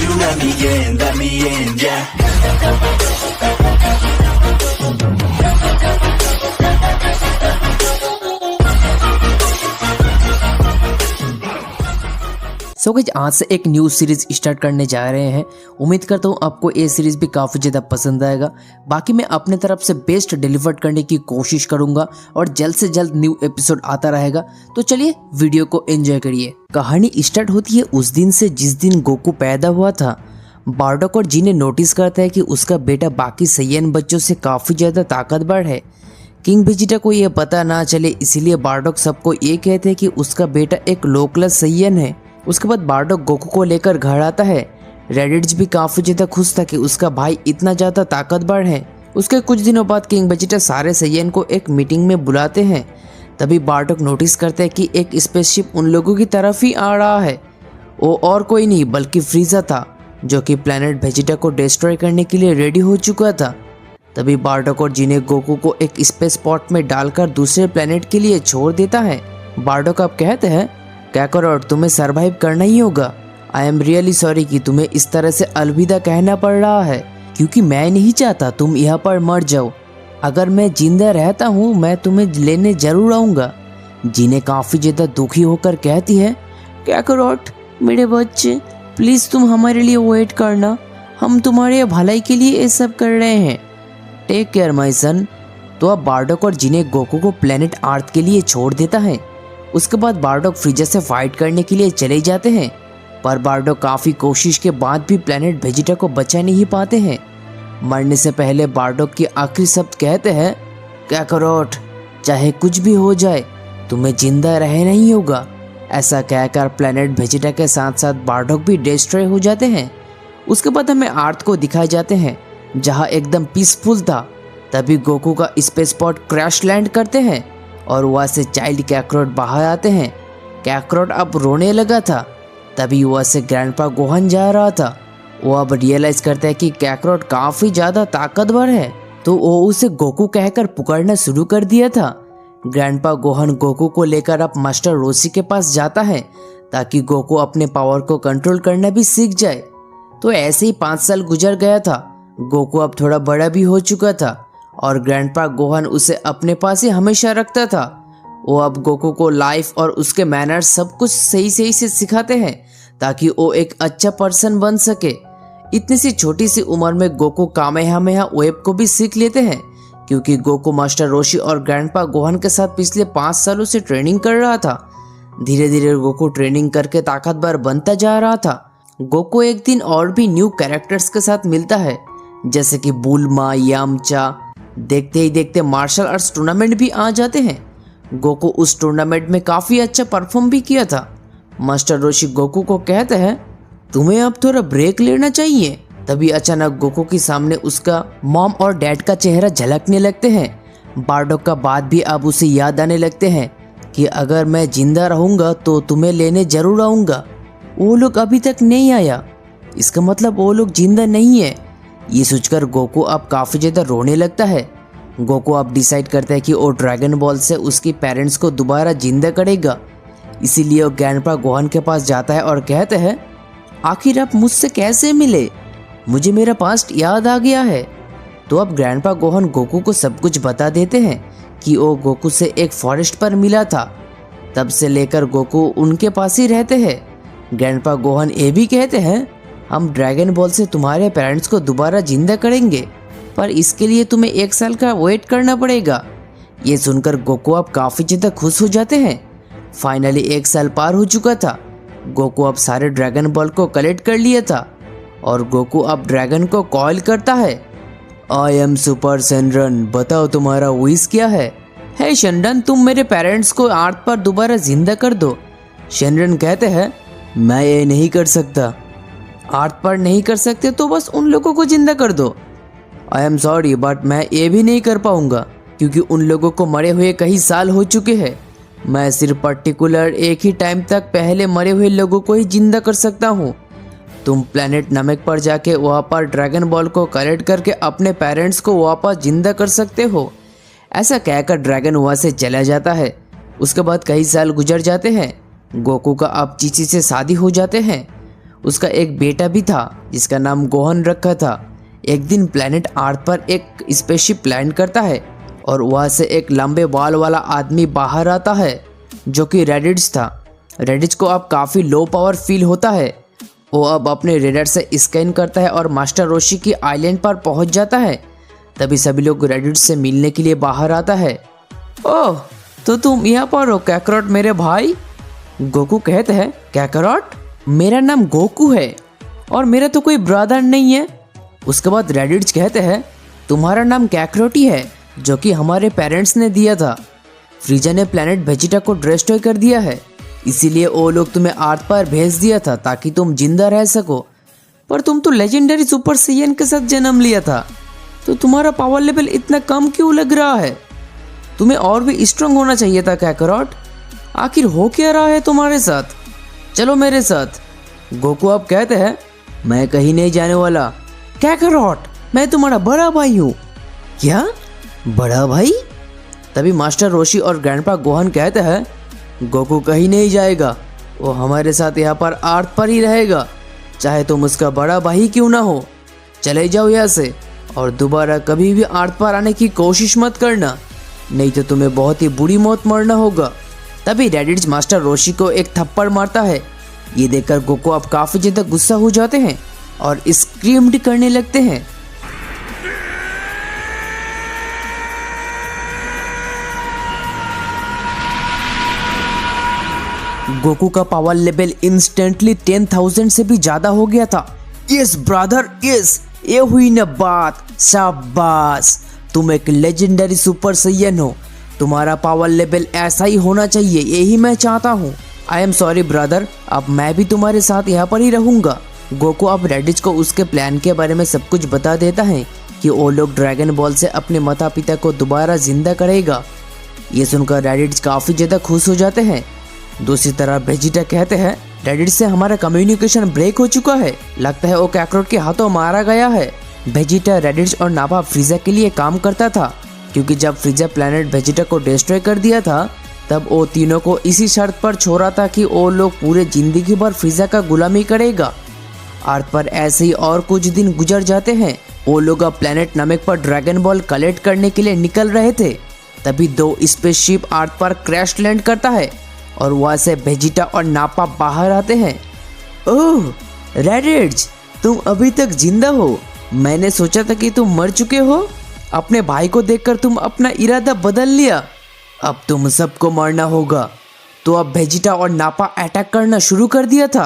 you let me in, yeah. So guys आज से एक न्यू सीरीज स्टार्ट करने जा रहे हैं। उम्मीद करता हूँ आपको ये सीरीज भी काफ़ी ज़्यादा पसंद आएगा। बाकी मैं अपने तरफ से बेस्ट डिलीवर करने की कोशिश करूँगा और जल्द से जल्द न्यू एपिसोड आता रहेगा। तो चलिए वीडियो को एंजॉय करिए। कहानी स्टार्ट होती है उस दिन से जिस दिन गोकू पैदा हुआ था। बार्डोक और जिने नोटिस करता है कि उसका बेटा बाकी सैयन बच्चों से काफ़ी ज़्यादा ताकतवर है। किंग वेजिटा को यह पता ना चले इसलिए बार्डोक सबको ये कहते हैं कि उसका बेटा एक लो क्लास सैयन है। उसके बाद बार्डोक गोकू को लेकर घर आता है। रेडिट्स भी काफ़ी ज़्यादा खुश था कि उसका भाई इतना ज़्यादा ताकतवर है। उसके कुछ दिनों बाद किंग वेजिटा सारे सैयन को एक मीटिंग में बुलाते हैं। तभी बार्डोक नोटिस करते हैं कि एक स्पेसशिप उन लोगों की तरफ ही आ रहा है। वो और कोई नहीं बल्कि फ्रीजा था जो कि प्लैनेट वेजिटा को डिस्ट्रॉय करने के लिए रेडी हो चुका था। तभी बार्डोक और जिने गोकू को एक स्पेस पॉट में डालकर दूसरे प्लैनेट के लिए छोड़ देता है। बार्डोक अब कहते हैं काकारोट तुम्हें सरवाइव करना ही होगा। आई एम रियली सॉरी कि तुम्हें इस तरह से अलविदा कहना पड़ रहा है क्योंकि मैं नहीं चाहता तुम यहाँ पर मर जाओ। अगर मैं जिंदा रहता हूँ मैं तुम्हें लेने जरूर आऊँगा। जिने काफ़ी ज़्यादा दुखी होकर कहती है काकारोट मेरे बच्चे प्लीज़ तुम हमारे लिए वेट करना, हम तुम्हारे भलाई के लिए ये सब कर रहे हैं। टेक केयर माई सन। तो अब बार्डोक और जिने गोकू को प्लेनेट अर्थ के लिए छोड़ देता है। उसके बाद बार्डोक फ्रीजा से फाइट करने के लिए चले जाते हैं पर बार्डोक काफ़ी कोशिश के बाद भी प्लैनेट वेजिटा को बचा नहीं पाते हैं। मरने से पहले बार्डोक की आखिरी शब्द कहते हैं काकारोट चाहे कुछ भी हो जाए तुम्हें जिंदा रहना ही होगा। ऐसा कहकर प्लैनेट वेजिटा के साथ साथ बार्डोक भी डिस्ट्रॉय हो जाते हैं। उसके बाद हमें अर्थ को दिखाए जाते हैं जहाँ एकदम पीसफुल था। तभी गोकू का स्पेस पॉट क्रैश लैंड करते हैं और वहाँ से चाइल्ड काकारोट बाहर आते हैं। काकारोट अब रोने लगा था। तभी वहाँ से ग्रैंडपा गोहान जा रहा था। वो अब रियलाइज करता है कि काकारोट काफ़ी ज़्यादा ताकतवर है तो वो उसे गोकू कहकर पुकारना शुरू कर दिया था। ग्रैंडपा गोहान गोकू को लेकर अब मास्टर रोशी के पास जाता है ताकि गोकू अपने पावर को कंट्रोल करना भी सीख जाए। तो ऐसे ही 5 साल गुजर गया था। गोकू अब थोड़ा बड़ा भी हो चुका था और ग्रैंडपा गोहान उसे अपने पास ही हमेशा रखता था। वो अब गोकू को लाइफ और उसके मैनर्स सब कुछ सही सही से सिखाते हैं ताकि वो एक अच्छा पर्सन बन सके। इतनी सी छोटी सी उम्र में गोकू कामेहामेहा वेब को भी सीख लेते हैं क्योंकि गोकू मास्टर रोशी और ग्रैंडपा गोहान के साथ पिछले 5 सालों से ट्रेनिंग कर रहा था। धीरे धीरे गोकू ट्रेनिंग करके ताकतवर बनता जा रहा था। गोकू एक दिन और भी न्यू कैरेक्टर्स के साथ मिलता है जैसे कि बुल्मा यामचा। देखते ही देखते मार्शल आर्ट्स टूर्नामेंट भी आ जाते हैं। गोकू उस टूर्नामेंट में काफ़ी अच्छा परफॉर्म भी किया था। मास्टर रोशी गोकू को कहते हैं तुम्हें अब थोड़ा ब्रेक लेना चाहिए। तभी अचानक गोकू के सामने उसका मॉम और डैड का चेहरा झलकने लगते हैं। बार्डोक का बात भी अब उसे याद आने लगते हैं कि अगर मैं जिंदा रहूँगा तो तुम्हें लेने जरूर आऊँगा। वो लोग अभी तक नहीं आया, इसका मतलब वो लोग जिंदा नहीं है। ये सोचकर गोकू अब काफ़ी ज़्यादा रोने लगता है। गोकू अब डिसाइड करता है कि वो ड्रैगन बॉल से उसके पेरेंट्स को दोबारा जिंदा करेगा। इसीलिए वो ग्रैंडपा गोहान के पास जाता है और कहते हैं आखिर आप मुझसे कैसे मिले, मुझे मेरा पास्ट याद आ गया है। तो अब ग्रैंडपा गोहान गोकू को सब कुछ बता देते हैं कि वो गोकू से एक फॉरेस्ट पर मिला था। तब से लेकर गोकू उनके पास ही रहते हैं। ग्रैंडपा गोहान ये भी कहते हैं हम ड्रैगन बॉल से तुम्हारे पेरेंट्स को दोबारा जिंदा करेंगे पर इसके लिए तुम्हें 1 साल का वेट करना पड़ेगा। ये सुनकर गोकू अब काफ़ी ज़्यादा खुश हो जाते हैं। फाइनली 1 साल पार हो चुका था। गोकू अब सारे ड्रैगन बॉल को कलेक्ट कर लिया था और गोकू अब ड्रैगन को कॉल करता है आई एम सुपर शेनरन, बताओ तुम्हारा विश क्या है। हे शेनरन तुम मेरे पेरेंट्स को अर्थ पर दोबारा जिंदा कर दो। शेनरन कहते हैं मैं ये नहीं कर सकता। अर्थ पर नहीं कर सकते तो बस उन लोगों को जिंदा कर दो। आई एम सॉरी बट मैं ये भी नहीं कर पाऊंगा क्योंकि उन लोगों को मरे हुए कई साल हो चुके हैं। मैं सिर्फ पर्टिकुलर एक ही टाइम तक पहले मरे हुए लोगों को ही जिंदा कर सकता हूँ। तुम प्लैनेट नमक पर जाके वहाँ पर ड्रैगन बॉल को कलेक्ट करके अपने पेरेंट्स को वापस जिंदा कर सकते हो। ऐसा कहकर ड्रैगन वहाँ से चला जाता है। उसके बाद कई साल गुजर जाते हैं। गोकू का अब चीची से शादी हो जाते हैं। उसका एक बेटा भी था जिसका नाम गोहन रखा था। एक दिन प्लेनेट अर्थ पर एक स्पेसशिप लैंड करता है और वहाँ से एक लंबे बाल वाला आदमी बाहर आता है जो कि रेडिट्स था। रेडिट्स को अब काफ़ी लो पावर फील होता है। वो अब अपने रेडार से स्कैन करता है और मास्टर रोशी की आइलैंड पर पहुंच जाता है। तभी सभी लोग रेडिट्स से मिलने के लिए बाहर आता है। ओह, तो तुम यहाँ पर हो कैकरॉट मेरे भाई? गोकू कहते हैं, कैकरॉट? मेरा नाम गोकू है और मेरा तो कोई ब्रदर नहीं है। उसके बाद रेडिट्स कहते हैं, तुम्हारा नाम कैकरॉट ही है जो कि हमारे पेरेंट्स ने दिया था। फ्रीजा ने प्लेनेट वेजिटा को डिस्ट्रॉय कर दिया है, इसीलिए वो लोग तुम्हें अर्थ पर भेज दिया था ताकि तुम जिंदा रह सको। पर तुम तो लेजेंडरी सुपर सैयन के साथ जन्म लिया था, तो तुम्हारा पावर लेवल इतना कम क्यों लग रहा है? तुम्हें और भी स्ट्रांग होना चाहिए था कैकरॉट। आखिर हो क्या रहा है तुम्हारे साथ? चलो मेरे साथ। गोकू अब कहते हैं, मैं कहीं नहीं जाने वाला। कैकरॉट, मैं तुम्हारा बड़ा भाई हूँ। क्या बड़ा भाई? तभी मास्टर रोशी और ग्रैंडपा गोहन कहते हैं, गोकू कहीं नहीं जाएगा, वो हमारे साथ यहाँ पर अर्थ पर ही रहेगा, चाहे तुम उसका बड़ा भाई क्यों ना हो। चले जाओ यहाँ से और दोबारा कभी भी अर्थ पर आने की कोशिश मत करना, नहीं तो तुम्हें बहुत ही बुरी मौत मरना होगा। तभी रेडिट्स मास्टर रोशी को एक थप्पड़ मारता है। ये देखकर गोकू अब काफ़ी ज़्यादा गुस्सा हो जाते हैं और स्क्रीम्ड करने लगते हैं। गोकू का पावर लेवल इंस्टेंटली 10,000 से भी ज्यादा हो गया था। यस ब्रदर, यस, ये हुई न बात। शाबाश, तुम एक लेजेंडरी सुपर सैयन हो। तुम्हारा पावर लेवल ऐसा ही होना चाहिए, यही मैं चाहता हूँ। आई एम सॉरी ब्रदर, अब मैं भी तुम्हारे साथ यहाँ पर ही रहूँगा। गोकू अब रेडिट्स को उसके प्लान के बारे में सब कुछ बता देता है कि वो लोग ड्रैगन बॉल से अपने माता पिता को दोबारा जिंदा करेगा। ये सुनकर रेडिट्स काफ़ी ज़्यादा खुश हो जाते हैं। दूसरी तरफ वेजिटा कहते हैं, रेडिट्स से हमारा कम्युनिकेशन ब्रेक हो चुका है, लगता है वो कैकरॉट के हाथों मारा गया है। वेजिटा, रेडिट्स और नापा फ्रीजा के लिए काम करता था, क्योंकि जब फ्रीजा प्लेनेट वेजिटा को डिस्ट्रॉय कर दिया था तब वो तीनों को इसी शर्त पर छोड़ा था कि वो लोग पूरे जिंदगी भर फ्रीजा का गुलामी करेगा। अर्थ पर ऐसे ही और कुछ दिन गुजर जाते हैं। वो लोग अब प्लेनेट नमक पर ड्रैगन बॉल कलेक्ट करने के लिए निकल रहे थे। तभी 2 स्पेसशिप अर्थ पर क्रैश लैंड करता है और वहाँ से वेजिटा और नापा बाहर आते हैं। ओह रेडिट्स, तुम अभी तक जिंदा हो। मैंने सोचा था कि तुम मर चुके हो। अपने भाई को देखकर तुम अपना इरादा बदल लिया। अब तुम सबको मारना होगा। तो अब वेजिटा और नापा अटैक करना शुरू कर दिया था।